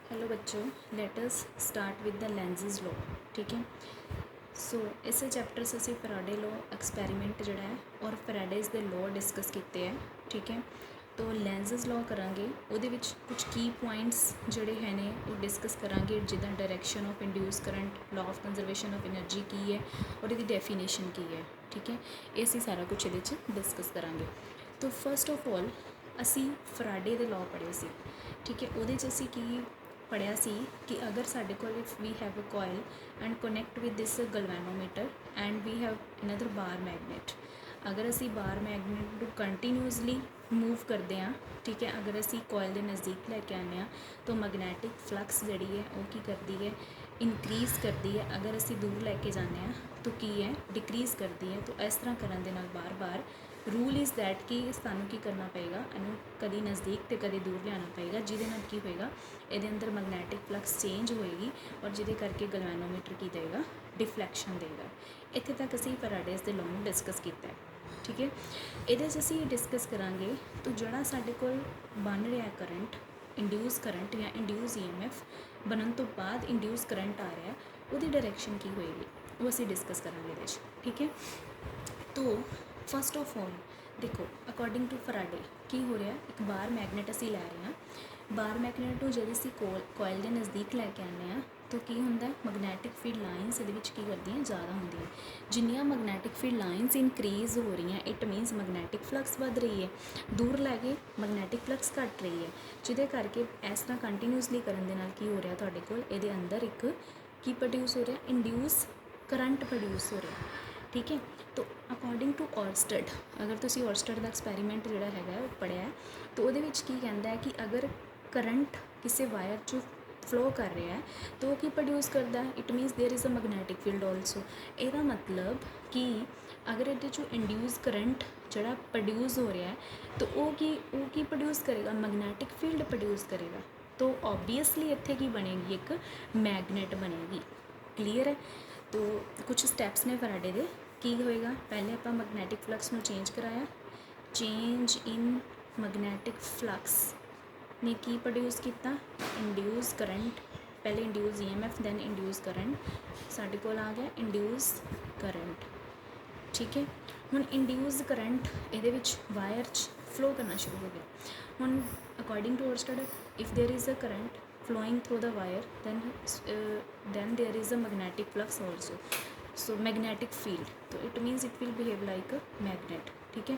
Hello बच्चों, let us start with the lenses law. ठीक है। सो इस चैप्टर से असी फैराडे लॉ एक्सपैरीमेंट जोड़ा है और फैराडेज दे लॉ डिस्कस किए हैं। ठीक है। तो लेंसेज लॉ करांगे, उहदे विच कुछ की पॉइंट्स जोड़े हैं ने वो डिस्कस करांगे, जिदा direction of induce current, law of conservation of energy की है और इसकी डेफिनेशन की है। ठीक है। ये असी सारा कुछ ये डिस्कस करांगे। तो फर्स्ट ऑफ ऑल असी फैराडे दे लॉ पढ़े सी। ठीक है। उहदे च असी की पढ़िया सी कि अगर साढ़े को if we have a coil and connect with this galvanometer and we have another bar magnet, अगर असी बार मैगनेट को कंटीन्यूअसली मूव करते हैं, ठीक है, अगर असी कॉयल के नज़दीक लैके आने तो मैगनैटिक फ्लक्स जी है वो की करती है, इनक्रीज़ करती है। अगर असी दूर लैके जाने तो की है, डिक्रीज़ करती है। तो इस तरह करने के नाल बार बार रूल इज़ दैट कि सानू की करना पेगा, इनू कभी नज़दीक तो कभी दूर लियाना पेगा, जिहदे नाल की होएगा, ये अंदर मैगनैटिक फ्लक्स चेंज होएगी और जिहदे करके गलवैनोमीटर की देगा, डिफ्लैक्शन देगा। इत्थे तक असी फैराडेज दे लॉ नूं डिस्कस किया है। ठीक है। ये असी डिस्कस करांगे तो जोड़ा साडे कोल बन रहा करंट, इंड्यूस करंट या इंड्यूस EMF बनन तो बाद इंड्यूस करंट आ रहा है, उसकी डायरैक्शन की होएगी वो असी डिस्कस करांगे इहदे च। ठीक है। तो फस्ट ऑफ ऑल देखो, अकॉर्डिंग टू फैराडे की हो रहा है, एक बार मैगनेट असी लै रहे हैं, बार मैगनेट को जब असी कॉयल के नज़दीक लैके आने तो की होंदा, मैगनैटिक फील्ड लाइनस ये की करदियाँ ज़्यादा होंदियाँ। जिन्नियां मैगनैटिक फील्ड लाइनस इनक्रीज़ हो रही हैं, इट मीनस मैगनैटिक फ्लक्स बढ़ रही है, दूर लैके मैगनैटिक फ्लक्स घट रही है, जिहदे करके इस तरह कंटीन्यूअसली करन दे नाल की हो रहा तुहाडे कोल इहदे अंदर एक की प्रोड्यूस हो रहा, इंड्यूस करंट प्रोड्यूस हो रहा। ठीक है। तो अकॉर्डिंग टू ऑरस्टेड, अगर तुसी ऑरस्टेड का एक्सपैरीमेंट जोड़ा है पढ़िया तो वो की कहता है कि अगर करंट किसी वायर चो फ्लो कर रहा है तो वो प्रोड्यूस करता है, it means there is a magnetic field also. यदा मतलब कि अगर ये चो इंड्यूस करंट जोड़ा प्रोड्यूस हो रहा है तो वो की प्रोड्यूस करेगा, मैगनैटिक फील्ड प्रोड्यूस करेगा। तो ऑब्वियसली इत्थे की बनेगी, एक मैगनेट बनेगी। क्लीयर है। तो कुछ स्टैप्स ने फैराडे दे की होएगा, पहले आप मैगनैटिक फ्लक्स में चेंज कराया, चेंज इन मैगनैटिक फ्लक्स ने की प्रोड्यूस किया, इंड्यूस करंट, पहले induce EMF then induce current, साढ़े कोल आ गया इंड्यूस करंट। ठीक है। हुण इंड्यूस करंट ये वायर फ्लो करना शुरू हो गया। हुण according to Oersted, if there is a current flowing through the wire then there is a magnetic flux also, so magnetic field, तो it means it will behave like a magnet। ठीक है।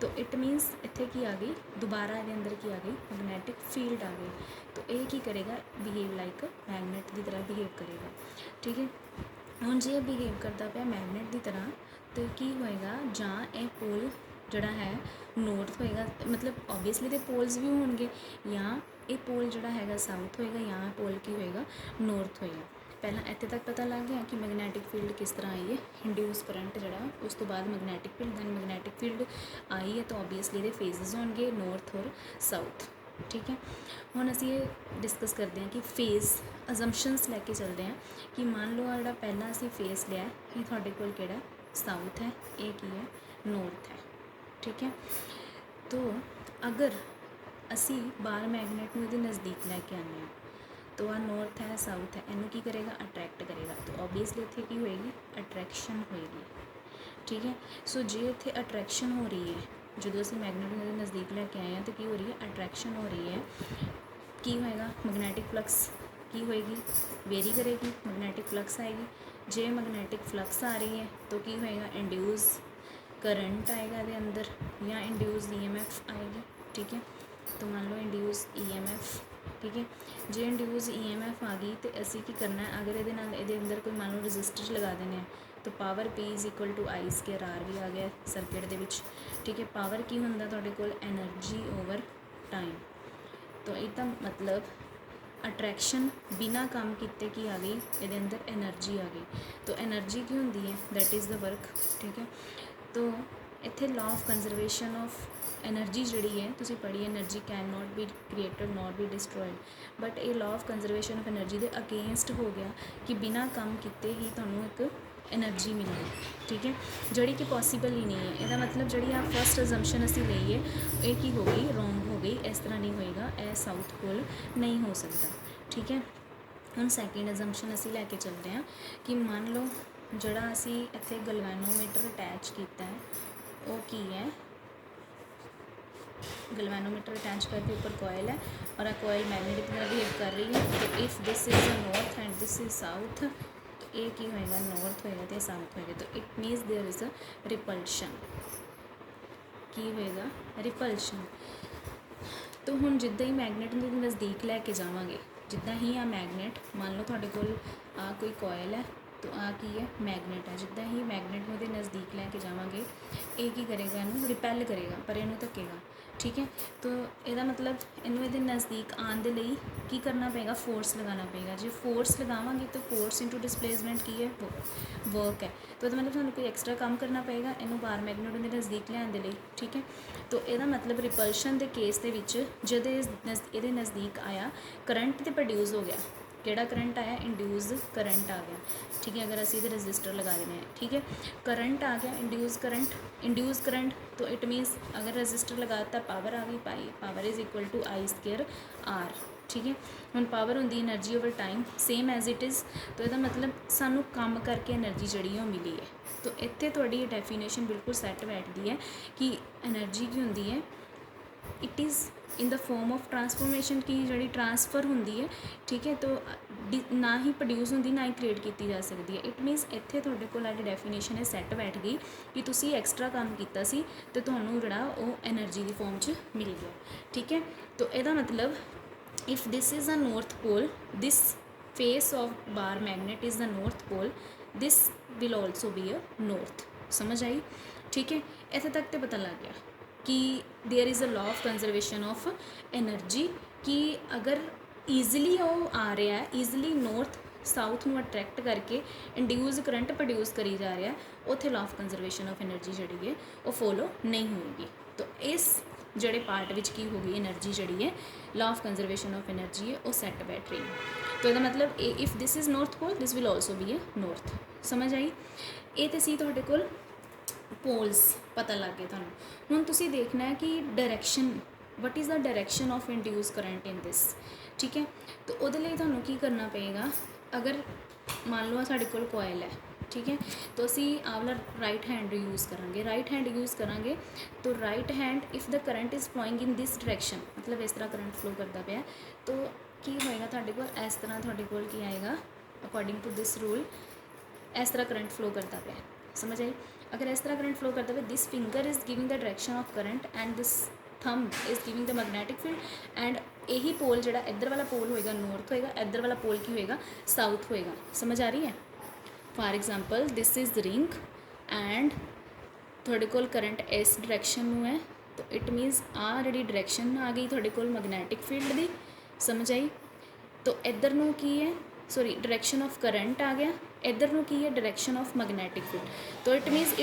तो it मीनस इत्थे की आ गई, दोबारा ये अंदर की आ गई, मैगनैटिक फील्ड आ गई। तो ये की करेगा, बिहेव लाइक मैगनेट की तरह बिहेव करेगा। ठीक है। हुण जे बिहेव करता पाया मैगनेट की तरह तो की होएगा, जां ये पोल जोड़ा है नॉर्थ होएगा, मतलब ऑब्वियसली तो पोल्स भी होंगे, या ये पोल जोड़ा है साउथ होएगा, या पोल की होएगा नॉर्थ होएगा। पहला इत्थे तक पता लग गया कि मैगनैटिक फील्ड किस तरह आई है, इंड्यूस करंट जोड़ा, उस तो बाद magnetic field, then magnetic field आई है तो ऑब्वियसली ये फेजेस होंगे नॉर्थ और साउथ। ठीक है। हुण असीं ये डिस्कस करते हैं कि फेज अजम्पशनस लैके चलते हैं कि मान लो जो पहला असीं फेस लिया ये तुहाडे कोल किहड़ा साउथ है, ये की है नॉर्थ है। ठीक है। तो अगर असी बार मैगनेट में नज़दीक लैके आने तो आ नॉर्थ है साउथ है, इनू की करेगा, अट्रैक्ट करेगा। तो ऑब्वियसली इत्थे की होएगी, अट्रैक्शन होएगी। ठीक है। सो जे इत्थे अट्रैक्शन हो रही है, जो असी मैगनेट में नज़दीक लैके आए हैं तो की हो रही है, अट्रैक्शन हो रही है, की होएगा, मैगनैटिक फ्लक्स की होएगी, वेरी करेगी, मैगनैटिक फ्लक्स आएगी। जे मैगनैटिक फ्लक्स आ रही है तो की होएगा, इंड्यूस करंट आएगा ये अंदर, या इंड्यूस EMF आएगी। ठीक है। तो मान लो इंड्यूस EMF, ठीक है। जे इंड्यूस EMF आ गई तो असी की करना है, अगर ये अंदर कोई मान लो रजिस्टर लगा देने तो पावर P = I²R भी आ गया सर्किट दे विच। ठीक है। पावर की होंदा तुहाडे कोल, एनर्जी ओवर टाइम। तो इसका मतलब अट्रैक्शन बिना काम किते की आ गई, ये अंदर एनर्जी आ गई। तो एनर्जी की होंदी है, दैट इज़ द वर्क। ठीक है। तो इत्थे law of conservation of energy जी है तुसी पढ़ी, energy can not be created not be destroyed, but ये law of conservation of energy के अगेंस्ट हो गया कि बिना काम किते ही तुहानूं एक एनर्जी मिलेगी। ठीक है। जड़ी कि पॉसीबल ही नहीं है, इसका मतलब जी आप फस्ट अजम्पशन असी लईए ये की हो गई, रोंग हो गई, इस तरह नहीं होएगा, यह साउथ पोल नहीं हो सकता। ठीक है। ਹੁਣ ਸੈਕਿੰਡ ਅਜ਼ੰਪਸ਼ਨ ਅਸੀਂ ਲੈ ਕੇ ਚੱਲਦੇ ਹਾਂ ਕਿ ਮੰਨ ਲਓ ਜਿਹੜਾ ਅਸੀਂ ਇੱਥੇ ਗਲਵੈਨੋਮੀਟਰ ਅਟੈਚ ਕੀਤਾ ਹੈ ਉਹ ਕੀ ਹੈ, गलवैनोमीटर अटैच करके ऊपर कॉयल है और आ कॉयल मैग्नेटिक तरह बिहेव कर रही है। तो if this is the north and this is south, तो ये की होएगा नॉर्थ होएगा तो साउथ होएगा, तो it means there is a repulsion. की होएगा रिपल्शन। तो हुण जिद्दां ही मैगनेट नूं नज़दीक लैके जावांगे, जिद्दां ही आ मैगनेट मान लो तुहाडे कोल आ कोई कॉयल है, तो आ की है मैगनेट है, जिद्दां ही मैगनेट नूं इहदे नज़दीक लैके जावांगे ये की करेगा, इनू रिपैल करेगा पर इनू धक्केगा। ठीक है। तो यदा मतलब इनू ये नज़दीक आने के लिए की करना पेगा, फोर्स लगाना पेगा। जो फोर्स लगावांगे तो फोर्स इंटू डिसप्लेसमेंट की है, वर्क है। तो यदा मतलब सानू कोई एक्सट्रा काम करना पेगा इनू बार मैगनेट के नज़दीक लियाने के लिए। ठीक है। तो यदा मतलब रिपल्शन के केस के विच जद ये नज़दीक आया करंट तो प्रोड्यूस हो गया, केड़ा करंट आया, इंड्यूस करंट आ गया। ठीक है। अगर असी इधर रजिस्टर लगा देने हैं, ठीक है, करंट आ गया, इंड्यूस करंट, तो इट मीन्स अगर रजिस्टर लगाता पावर आ गई, power is equal to I square R. ठीक है। हुण पावर होंदी energy over time same as it is, तो यदा मतलब सानू काम करके एनर्जी जिहड़ी है मिली है। तो इत्थे तुहाडी डेफिनेशन बिल्कुल सैट बैठदी है कि एनर्जी की होंदी है, it is in the form of transformation की जी ट्रांसफर होंदी है। ठीक है। तो ना ही प्रोड्यूस होंदी ना ही क्रिएट की जा सकती है। इट मीनस इत्थे तुहाडे कोल आ डेफिनेशन है सैट बैठ गई कि तुसी एक्सट्रा काम कीता सी ते तुहानूं जिहड़ा ओह एनर्जी की फॉर्म च मिल गया। ठीक है। तो इहदा मतलब if this is a north pole, this face of bar magnet is the north pole, this will also be a north. समझ आई। ठीक है। इत्थे तक तो पता लग गया कि there is a law of conservation of energy, कि अगर ईजली वो आ रहा है, ईजली नॉर्थ साउथ में अट्रैक्ट करके इंड्यूस करंट प्रोड्यूस करी जा रहा है, उत्थे law of conservation of energy जी है वो फॉलो नहीं होगी। तो इस जड़े पार्ट विच की होगी एनर्जी जी है, law of conservation of energy है वो सैट बैठ रही है। तो यदा मतलब if this is north pole this will also be a north. समझ आई। ये तो सी तुहाडे कोल पोल्स पता लग गए थानू। हुण तुसी देखना है कि direction, what is the direction of induce current in this. ठीक है। तो वो थानू की करना पेगा, अगर मान लो साढ़े कोल कॉयल है, ठीक है, तो असी आवला राइट हैंड यूज़ करांगे, राइट हैंड यूज़ करांगे। तो right hand if the current is flowing in this direction, मतलब इस तरह करंट फ्लो करता पाया, तो की होएगा तुहाडे कोल, इस तरह तुहाडे कोल की आएगा अकॉर्डिंग टू दिस रूल, इस तरह करंट फ्लो करता पाया। समझ आई। अगर इस तरह करंट फ्लो करता है, this finger is giving the direction of current and this thumb is giving the magnetic field, and यही पोल जो इधर वाला पोल होएगा नॉर्थ होएगा, इधर वाला पोल की होएगा साउथ होएगा। समझ आ रही है। For example this is ring and थोड़े कोल करंट इस डायरेक्शन में है, तो इट मीनस आ जी डायरेक्शन आ गई थोड़े कोल मैग्नेटिक फील्ड की। समझ आई। तो इधर नूं की है, सॉरी डायरेक्शन ऑफ करंट आ गया, इधर नूं की है डायरेक्शन ऑफ मैग्नेटिक फील्ड। तो it मीनस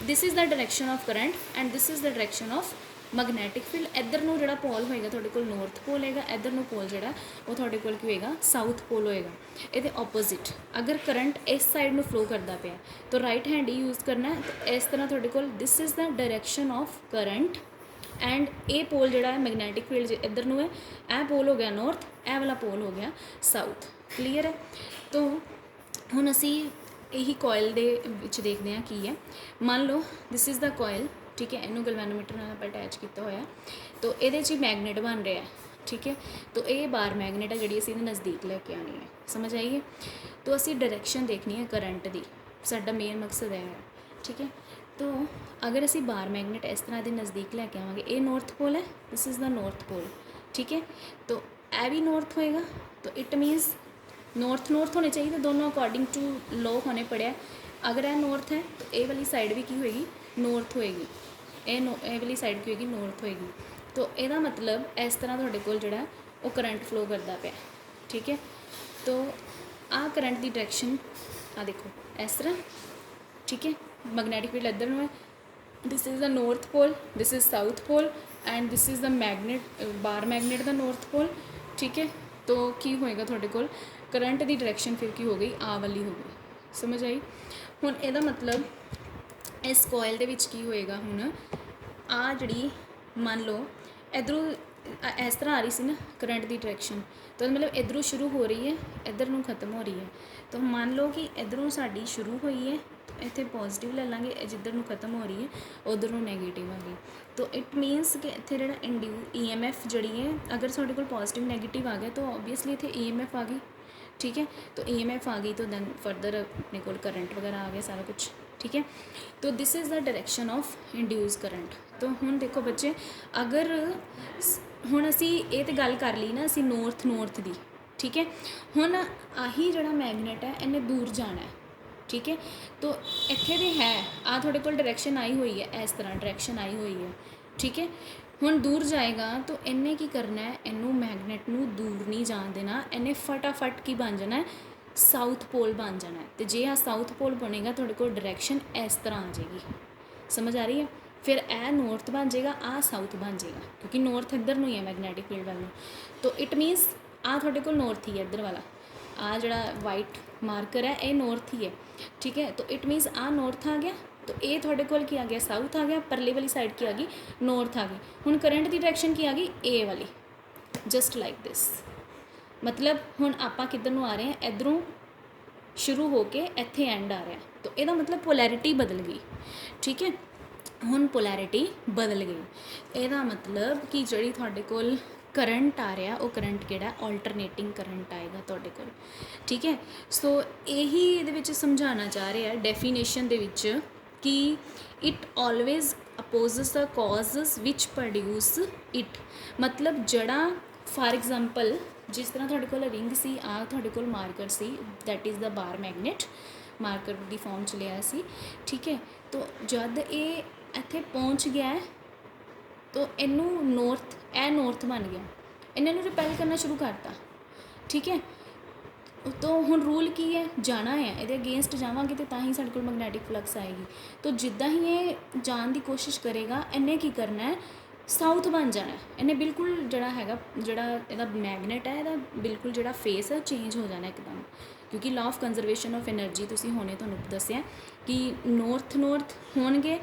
this is the direction of current and this is the direction of magnetic field. इधर नूं जिहड़ा पोल होएगा तुहाडे कोल नॉर्थ पोल होएगा, इधर नूं पोल जिहड़ा वो तुहाडे कोल की होएगा साउथ पोल होएगा। इहदे ऑपोजिट अगर करंट इस साइड में फ्लो करता पाया तो राइट हैंड ही यूज़ करना है। तो इस तरह तुहाडे कोल this is the direction of current and a pole जिहड़ा है मैग्नेटिक फील्ड इधर नूं है, ए पोल हो गया नॉर्थ, ए वाला पोल हो गया साउथ। क्लीयर है। तो हुण असी यही कॉयल दे विच देखते हैं की है। मान लो दिस इज़ द कॉयल, ठीक है, इनू गलवैनोमीटर नाल आपां अटैच किया होया, तो ये मैगनेट बन रहा है। ठीक है। तो ये बार मैगनेट है जी असीं नज़दीक लैके आनी है। समझ आई है। तो असी डायरैक्शन देखनी है करंट की, साडा मेन मकसद है। ठीक है। तो अगर असी बार मैगनेट इस तरह के नज़दीक लैके आवांगे, ये नॉर्थ पोल है, this is the north pole. ठीक है। तो ए भी नॉर्थ होएगा, तो इट मीनस नॉर्थ होने चाहिए दोनों अकॉर्डिंग टू लॉ होने पड़े। अगर यह नॉर्थ है तो ये वाली साइड भी की होएगी नॉर्थ होएगी, ये वाली साइड की होएगी नॉर्थ होएगी। तो यदा मतलब इस तरह तुहाडे कोल जिहड़ा वो करंट फ्लो करता पाया। ठीक है। तो आ करंट की डायरेक्शन आ देखो इस तरह। ठीक है। मैग्नेटिक फील्ड इधर में है, this is the north pole, this is south pole and this is the magnet bar magnet the north pole. ठीक है। तो की होएगा तुहाडे कोल करंट की डायरेक्शन फिर की हो गई आ वाली हो गई। समझ आई। हुण इहदा मतलब इस कॉयल दे विच की होएगा, हुण आ जिहड़ी मान लो इधरों इस तरह आ रही सी ना करंट की डायरैक्शन, तो मतलब इधरों शुरू हो रही है, इधर नूं खत्म हो रही है। तो मान लो कि इधरों साड़ी शुरू हुई है, तो इत्थे पॉजिटिव ले लाँगे, जिधर नूं खत्म हो रही है उधर नूं नैगेटिव आ गई। तो इट मीनस कि इत्थे जिहड़ा EMF जड़ी है, अगर साडे कोल पॉजिटिव नैगेटिव आ गया तो ओबीअसली इत्थे EMF आ गई, ठीक है। तो EMF आ गई तो दैन फरदर अपने कोल करंट वगैरह आ गया सारा कुछ, ठीक है। तो this is the direction of induce current. तो हुण देखो बच्चे, अगर हुण असी ये तो गल कर ली ना असी नॉर्थ दी, ठीक है। हुण आही जिहड़ा मैगनेट है इन्हें दूर जाना है, ठीक है। तो इत्थे दे है आ तुहाडे कोल डायरैक्शन आई हुई है, इस तरह डायरैक्शन आई हुई है, ठीक है। हुण दूर जाएगा तो इन्हें की करना है, इनू मैगनेट नू दूर नहीं जान देना, इन्हें फटाफट की बन जाना है, साउथ पोल बन जाना है। तो जे आ साउथ पोल बनेगा तुहाडे कोल डायरैक्शन इस तरह आ जाएगी, समझ आ रही है। फिर ए नॉर्थ बन जाएगा, आ साउथ बन जाएगा, क्योंकि नॉर्थ इधर नूं ही है मैगनैटिक फील्ड वालों। तो इट मीनस आ तुहाडे कोल नॉर्थ ही है, इधर वाला आ जिहड़ा वाइट मार्कर है ये नॉर्थ ही है, ठीक है। तो इट मीनस आ नॉर्थ आ गया, तो ये तुहाडे कोल की आ गया साउथ आ गया, परले वाली साइड की आ गई नॉर्थ आ गई। हुण करंट की डायरैक्शन की आ गई ए वाली, जस्ट लाइक दिस। मतलब हुण आपां किधर नूं आ रहे हैं, इधरों शुरू होके इत्थे एंड आ रहा है, तो ਇਹਦਾ मतलब पोलैरिटी बदल गई, ठीक है। हुण पोलैरिटी बदल गई, ਇਹਦਾ मतलब कि ਜਿਹੜੀ ਤੁਹਾਡੇ ਕੋਲ करंट आ रहा वो करंट किहड़ा ऑल्टरनेटिंग करंट आएगा तुहाडे कोल, ठीक है। सो यही ਇਹਦੇ ਵਿੱਚ समझाना चाह रहा है डेफिनेशन ਦੇ ਵਿੱਚ कि it always opposes the causes which produce it. मतलब जड़ा फॉर एग्जाम्पल जिस तरह तुहाडे कोल रिंग सी, आ तुहाडे कोल मार्कर सी, that is the bar magnet, marker की फॉर्म च लिया सी, ठीक है। तो जब ये इत्थे पहुँच गया है तो इनू नॉर्थ नॉर्थ बन गया, इन्होंने रिपेल करना शुरू करता, ठीक है। तो हुण रूल की है, जाना है ये अगेंस्ट जावांगे तो ही साडे कोल मैगनैटिक फ्लक्स आएगी। तो जिद्दां ही ये जान की कोशिश करेगा, इन्हें की करना है, साउथ बन जाना है, इन्हें बिल्कुल जड़ा हैगा जड़ा इहदा मैगनेट है, इहदा बिल्कुल जड़ा फेस है चेंज हो जाना एकदम, क्योंकि law of conservation of energy तुसीं हुणे तुहानूं दस्सिआ कि नॉर्थ होणगे,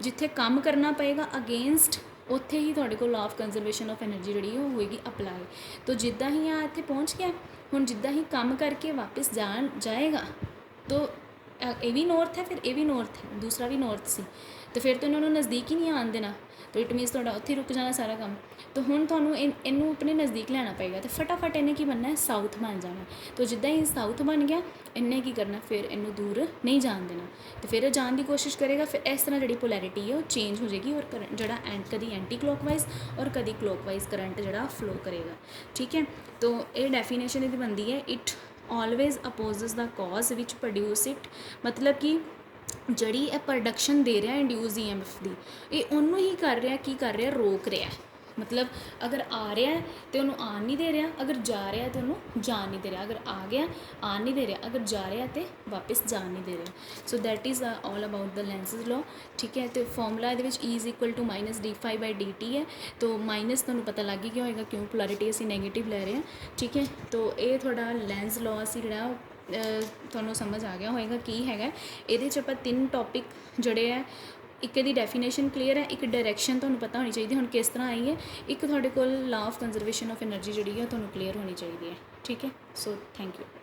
जिथे काम करना पएगा अगेंस्ट उत्थे ही तुहाडे कोल law of conservation of energy जिहड़ी वो होएगी अप्लाई। तो जिद्दां ही आ इत्थे पहुँच गया, हुण जिद्दां ही काम करके वापस जाएगा, तो ये भी नॉर्थ है, फिर ये भी नॉर्थ है, दूसरा भी नॉर्थ सी, तो फिर तो इन्होंने नज़दीक ही नहीं आन देना, तो इट मीनस तुहाडा उत्थे रुक जाना सारा काम। तो हुण तुहानूं इनू अपने नज़दीक लेना पएगा, तो फटाफट इन्हें की बनना है, साउथ बन जाना। तो जिद्दां ही साउथ बन गया, इन्हें की करना फिर इनू दूर नहीं जान देना, तो फिर जान की कोशिश करेगा, फिर इस तरह जी पोलैरिटी है वो चेंज हो जाएगी, और करंट जड़ा कभी एंटी क्लॉकवाइज और कभी क्लॉकवाइज करंट जड़ा फ्लो करेगा, ठीक है। तो ये डेफिनेशन यदि बनती है, it always opposes the cause which produce it. मतलब कि जड़ी प्रोडक्शन दे रहा इंड्यूस EMF की, ये उन्होंने ही कर रहा, की कर रहा, रोक रहा है। मतलब अगर आ रहा है तो उन्होंने आन नहीं दे रहा, अगर जा रहा है तो उन्होंने जान नहीं दे रहा, अगर आ गया आन नहीं दे रहा, अगर जा रहा है तो वापस जान नहीं दे रहा। So that is all about the lenses law, ठीक है। तो फॉर्मूला ये E = -dφ/dt है। तो माइनस तुहानूं पता लग ही गया होगा क्यों, पोलैरिटी असीं नैगेटिव लै रहे हैं, ठीक है। तो ये थोड़ा लेंस लॉ असीं जिहड़ा ਤੁਹਾਨੂੰ समझ आ गया होएगा की हैगा। ਇਹਦੇ 'ਚ ਆਪਾਂ 3 टॉपिक ਜਿਹੜੇ ਹੈ, एक दी डेफिनेशन क्लीयर है, एक डायरैक्शन तुहानूं पता होनी चाहिए हुण किस तरह आई है, एक तुहाडे कोल law of conservation of energy जिहड़ी है तुहानूं क्लीयर होनी चाहिए है, ठीक है। So thank you.